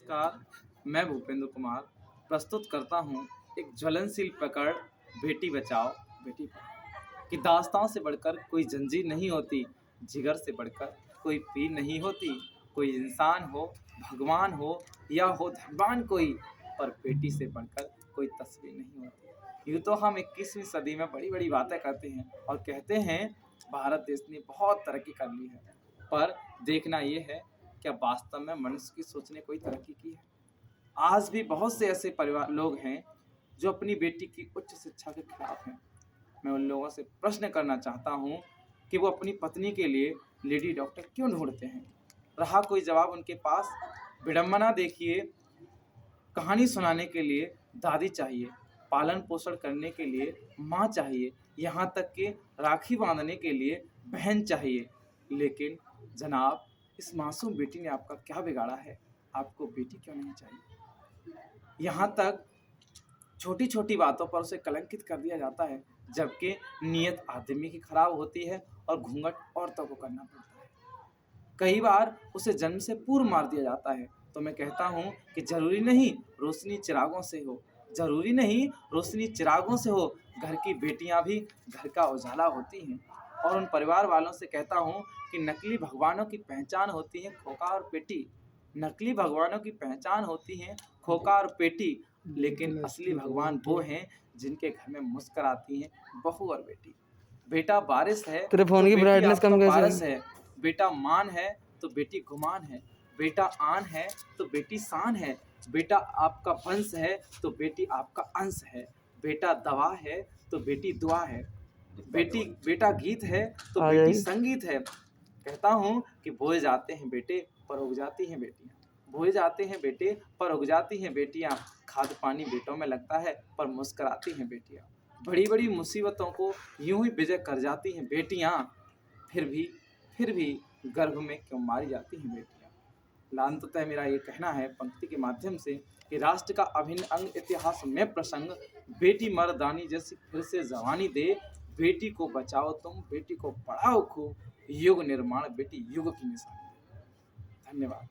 नमस्कार, मैं भूपेंद्र कुमार प्रस्तुत करता हूँ एक ज्वलनशील प्रकरण बेटी बचाओ बेटी पढ़ाओ कि दास्तां से बढ़कर कोई जंजीर नहीं होती, जिगर से बढ़कर कोई पीर नहीं होती। कोई इंसान हो, भगवान हो या हो धनवान कोई, पर बेटी से बढ़कर कोई तस्वीर नहीं होती। यूँ तो हम 21वीं सदी में बड़ी-बड़ी बातें करते हैं और कहते हैं भारत देश ने बहुत तरक्की कर ली है, पर देखना ये है क्या वास्तव में मनुष्य की सोच ने कोई तरक्की की है? आज भी बहुत से ऐसे परिवार लोग हैं जो अपनी बेटी की उच्च शिक्षा के खिलाफ हैं। मैं उन लोगों से प्रश्न करना चाहता हूँ कि वो अपनी पत्नी के लिए लेडी डॉक्टर क्यों ढूंढते हैं? रहा कोई जवाब उनके पास? विडंबना देखिए, कहानी सुनाने के लिए दादी चाहिए, पालन पोषण करने के लिए माँ चाहिए, यहाँ तक कि राखी बांधने के लिए बहन चाहिए। लेकिन जनाब, इस मासूम बेटी ने आपका क्या बिगाड़ा है? आपको बेटी क्यों नहीं चाहिए? यहाँ तक छोटी छोटी बातों पर उसे कलंकित कर दिया जाता है, जबकि नीयत आदमी की खराब होती है और घूंघट औरतों को करना पड़ता है। कई बार उसे जन्म से पूर्व मार दिया जाता है। तो मैं कहता हूँ कि जरूरी नहीं रोशनी चिरागों से हो, जरूरी नहीं रोशनी चिरागों से हो, घर की बेटियां भी घर का उजाला होती हैं। और उन परिवार वालों से कहता हूँ कि नकली भगवानों की पहचान होती है खोखा और पेटी। नकली भगवानों की पहचान होती है खोखा और पेटी, लेकिन असली भगवान वो हैं जिनके घर में मुस्कुराती हैं बहू और बेटी। बेटा बारिश है तेरे तो फोन की बेटी ब्राइटनेस आपका कम कैसे पारस है? है। बेटा मान है तो बेटी गुमान है। बेटा आन है तो बेटी शान है। बेटा आपका वंश है तो बेटी आपका अंश है। बेटा दवा है तो बेटी दुआ है। बेटा गीत है तो आ बेटी जाएगी। संगीत है। कहता हूँ कि बोए जाते हैं बेटे पर उग जाती हैं बेटियाँ। बोए जाते हैं बेटे पर उग जाती हैं बेटियाँ। खाद पानी बेटों में लगता है पर मुस्कुराती हैं बेटियाँ। बड़ी बड़ी मुसीबतों को यूं ही विजय कर जाती हैं बेटियाँ। फिर भी गर्भ में क्यों मारी जाती हैं बेटियाँ? लांततः मेरा ये कहना है पंक्ति के माध्यम से कि राष्ट्र का अभिन्न अंग इतिहास में प्रसंग बेटी मर्दानी जैसी फिर से जवानी दे। बेटी को बचाओ तुम, बेटी को पढ़ाओ खूब, युग निर्माण बेटी युग की निशानी। धन्यवाद।